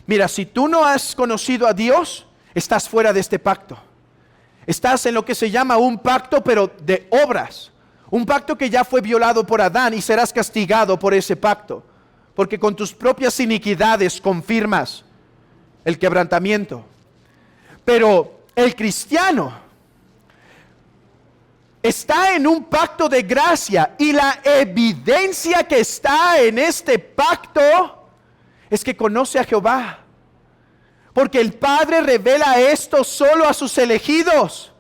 Mira, si tú no has conocido a Dios, estás fuera de este pacto. Estás en lo que se llama un pacto, pero de obras. Un pacto que ya fue violado por Adán y serás castigado por ese pacto. Porque con tus propias iniquidades confirmas el quebrantamiento. Pero el cristiano está en un pacto de gracia, y la evidencia que está en este pacto es que conoce a Jehová. Porque el Padre revela esto solo a sus elegidos.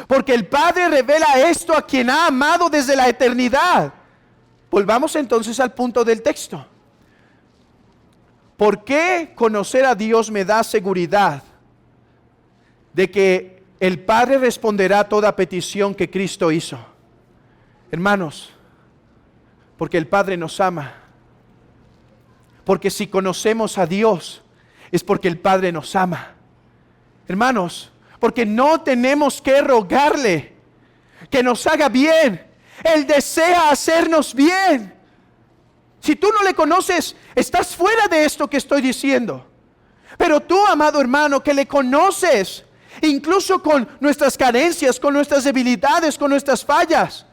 Porque el Padre revela esto a quien ha amado desde la eternidad. Volvamos entonces al punto del texto. ¿Por qué conocer a Dios me da seguridad de que el Padre responderá a toda petición que Cristo hizo? Hermanos, Porque el Padre nos ama. Porque si conocemos a Dios, es porque el Padre nos ama. Hermanos, porque no tenemos que rogarle que nos haga bien. Él desea hacernos bien. Si tú no le conoces, estás fuera de esto que estoy diciendo. Pero tú, amado hermano, que le conoces, incluso con nuestras carencias, con nuestras debilidades, con nuestras fallas,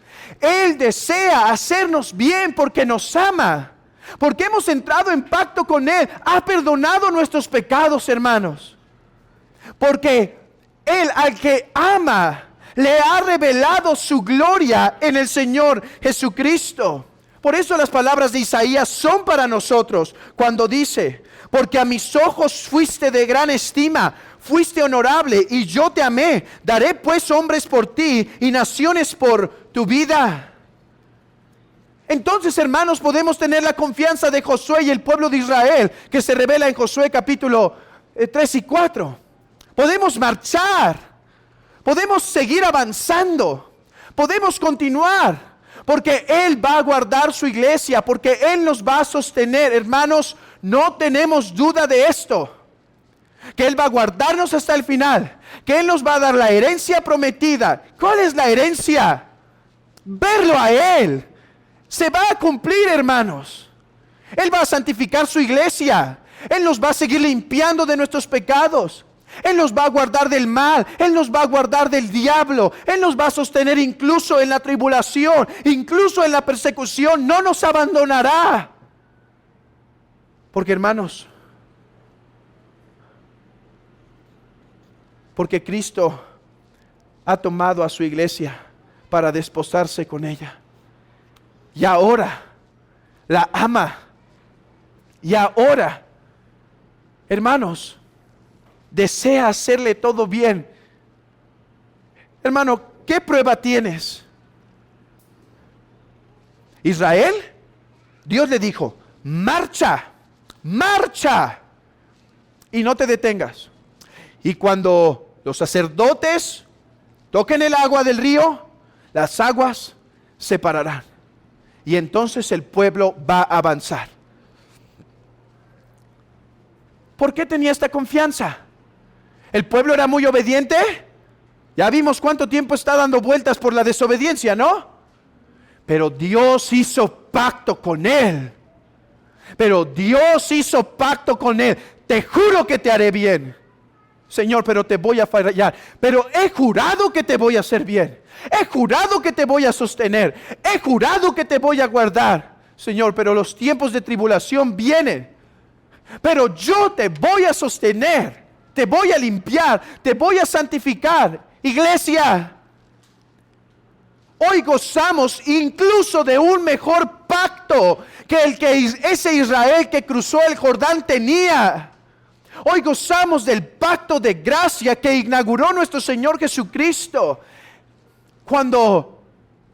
Él desea hacernos bien porque nos ama. Porque hemos entrado en pacto con Él. Ha perdonado nuestros pecados, hermanos. Porque Él, al que ama, le ha revelado su gloria en el Señor Jesucristo. Por eso las palabras de Isaías son para nosotros cuando dice: porque a mis ojos fuiste de gran estima, fuiste honorable y yo te amé. Daré pues hombres por ti y naciones por tu vida. Entonces, hermanos, podemos tener la confianza de Josué y el pueblo de Israel, que se revela en Josué capítulo 3 y 4. Podemos marchar, podemos seguir avanzando, podemos continuar, porque Él va a guardar su iglesia, porque Él nos va a sostener. Hermanos, no tenemos duda de esto, que Él va a guardarnos hasta el final, que Él nos va a dar la herencia prometida. ¿Cuál es la herencia? Verlo a Él. Se va a cumplir, hermanos. Él va a santificar su iglesia. Él nos va a seguir limpiando de nuestros pecados. Él nos va a guardar del mal. Él nos va a guardar del diablo. Él nos va a sostener incluso en la tribulación, incluso en la persecución. No nos abandonará. Porque, hermanos, porque Cristo ha tomado a su iglesia para desposarse con ella. Y ahora la ama. Y ahora, hermanos, desea hacerle todo bien. Hermano, ¿qué prueba tienes? Israel, Dios le dijo: marcha, marcha, y no te detengas. Y cuando los sacerdotes toquen el agua del río, las aguas se pararán. Y entonces el pueblo va a avanzar. ¿Por qué tenía esta confianza? ¿El pueblo era muy obediente? Ya vimos cuánto tiempo está dando vueltas por la desobediencia, ¿no? Pero Dios hizo pacto con él. Pero Dios hizo pacto con él. Te juro que te haré bien. Señor, pero te voy a fallar. Pero he jurado que te voy a hacer bien. He jurado que te voy a sostener. He jurado que te voy a guardar. Señor, pero los tiempos de tribulación vienen. Pero yo te voy a sostener. Te voy a limpiar. Te voy a santificar. Iglesia, hoy gozamos incluso de un mejor pacto que el que ese Israel que cruzó el Jordán tenía. Hoy gozamos del pacto de gracia que inauguró nuestro Señor Jesucristo cuando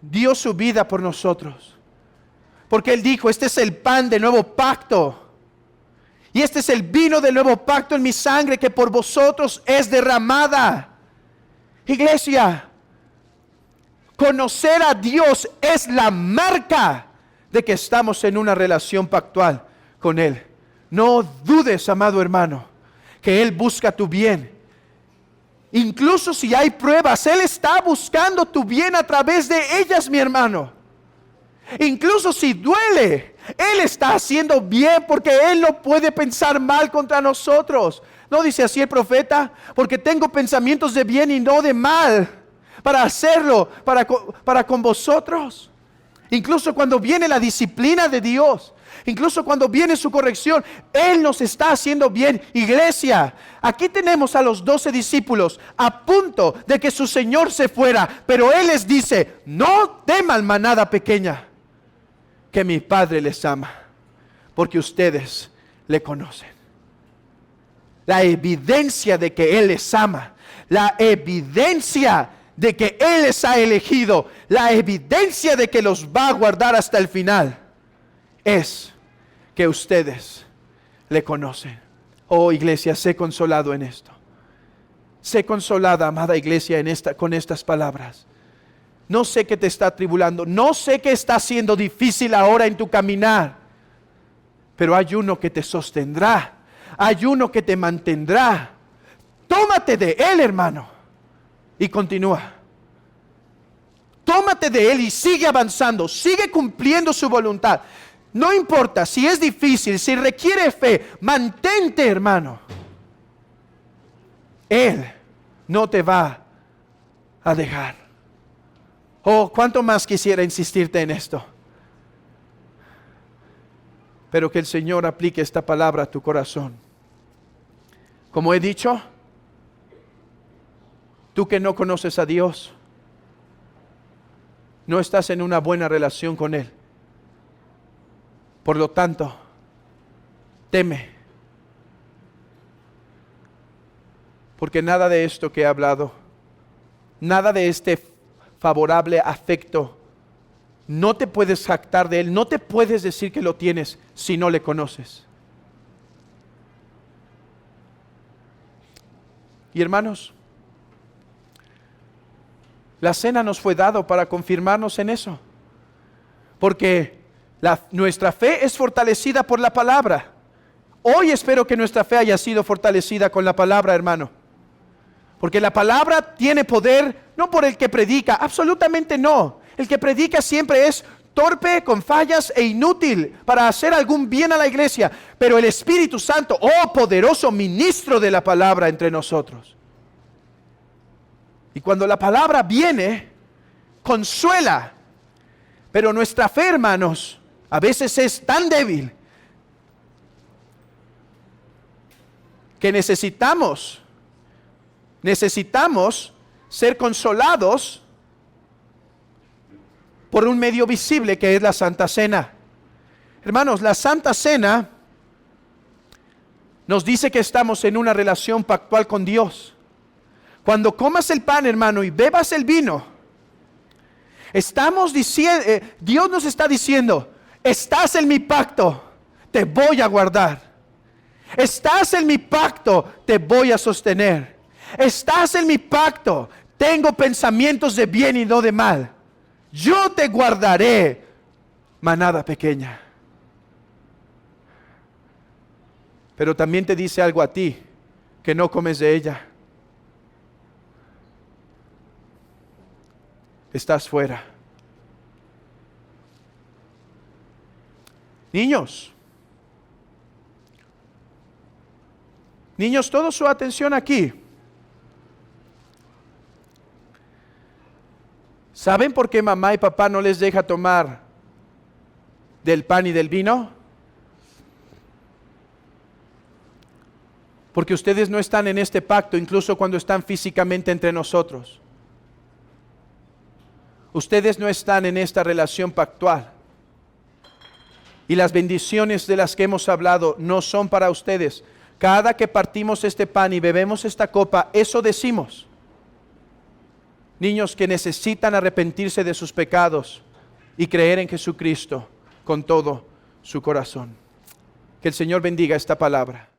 dio su vida por nosotros. Porque Él dijo: este es el pan del nuevo pacto y este es el vino del nuevo pacto en mi sangre, que por vosotros es derramada. Iglesia, conocer a Dios es la marca de que estamos en una relación pactual con Él. No dudes, amado hermano, que Él busca tu bien. Incluso si hay pruebas, Él está buscando tu bien a través de ellas, mi hermano. Incluso si duele, Él está haciendo bien, porque Él no puede pensar mal contra nosotros. ¿No dice así el profeta? Porque tengo pensamientos de bien y no de mal, para hacerlo para con vosotros. Incluso cuando viene la disciplina de Dios, incluso cuando viene su corrección, Él nos está haciendo bien. Iglesia, aquí tenemos a los 12 discípulos a punto de que su Señor se fuera, pero Él les dice: no teman, manada pequeña, que mi Padre les ama, porque ustedes le conocen. La evidencia de que Él les ama, la evidencia de que Él les ha elegido, la evidencia de que los va a guardar hasta el final, es que ustedes le conocen. Oh, iglesia, sé consolado en esto. Sé consolada, amada iglesia, con estas palabras. No sé qué te está atribulando. No sé qué está siendo difícil ahora en tu caminar. Pero hay uno que te sostendrá. Hay uno que te mantendrá. Tómate de Él, hermano. Y continúa. Tómate de Él y sigue avanzando. Sigue cumpliendo su voluntad. No importa si es difícil, si requiere fe. Mantente, hermano. Él no te va a dejar. Oh, cuánto más quisiera insistirte en esto. Pero que el Señor aplique esta palabra a tu corazón. Como he dicho, tú que no conoces a Dios, no estás en una buena relación con Él. Por lo tanto, teme. Porque nada de esto que he hablado, nada de este favorable afecto, no te puedes jactar de Él, no te puedes decir que lo tienes si no le conoces. Y hermanos, la cena nos fue dado para confirmarnos en eso. Porque nuestra fe es fortalecida por la palabra. Hoy espero que nuestra fe haya sido fortalecida con la palabra, hermano. Porque la palabra tiene poder, no por el que predica, absolutamente no. El que predica siempre es torpe, con fallas e inútil para hacer algún bien a la iglesia. Pero el Espíritu Santo, oh poderoso ministro de la palabra entre nosotros. Y cuando la palabra viene, consuela. Pero nuestra fe, hermanos, a veces es tan débil que necesitamos ser consolados por un medio visible que es la Santa Cena. Hermanos, la Santa Cena nos dice que estamos en una relación pactual con Dios. Cuando comas el pan, hermano, y bebas el vino, estamos diciendo, Dios nos está diciendo, estás en mi pacto, te voy a guardar. Estás en mi pacto, te voy a sostener. Estás en mi pacto, tengo pensamientos de bien y no de mal. Yo te guardaré, manada pequeña. Pero también te dice algo a ti, que no comes de ella. Estás fuera. Niños, toda su atención aquí. ¿Saben por qué mamá y papá no les deja tomar del pan y del vino? Porque ustedes no están en este pacto, incluso cuando están físicamente entre nosotros. Ustedes no están en esta relación pactual. Y las bendiciones de las que hemos hablado no son para ustedes. Cada que partimos este pan y bebemos esta copa, eso decimos. Niños que necesitan arrepentirse de sus pecados y creer en Jesucristo con todo su corazón. Que el Señor bendiga esta palabra.